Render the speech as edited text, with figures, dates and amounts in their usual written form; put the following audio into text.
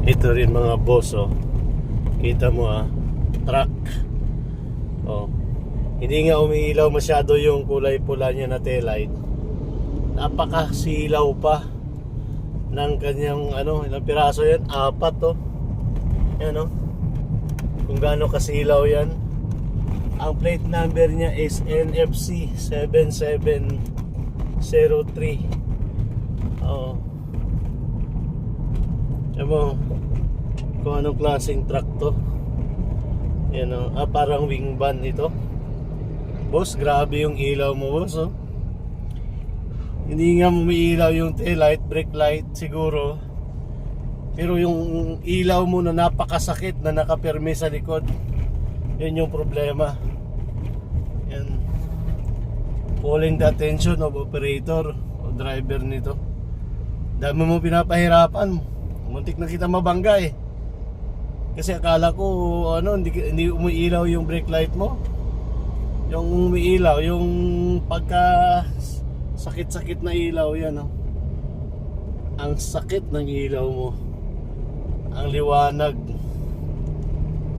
Ito rin mga boss, oh. Kita mo truck. Oh. Hindi nga umiilaw masyado yung kulay pula niya na taillight. Napakasilaw pa ng kanyang ilang piraso yan? 4, oh. Yan, oh. Kung gaano kasilaw yan. Ang plate number niya is NFC 7703. Oh. Yan mo kung anong klaseng truck to. Yan, oh. Parang wing van ito. Boss, grabe yung ilaw mo, boss, oh. Hindi nga umiilaw yung taillight, brake light siguro. Pero yung ilaw mo na napakasakit na nakapirme sa likod, yun yung problema. Yan. Calling the attention of operator o driver nito. Dami mo pinapahirapan. Muntik na kita mabangga eh. Kasi akala ko hindi umiilaw yung brake light mo. Yung umiilaw, yung pagka sakit-sakit na ilaw yan, oh. Ang sakit ng ilaw mo. Ang liwanag.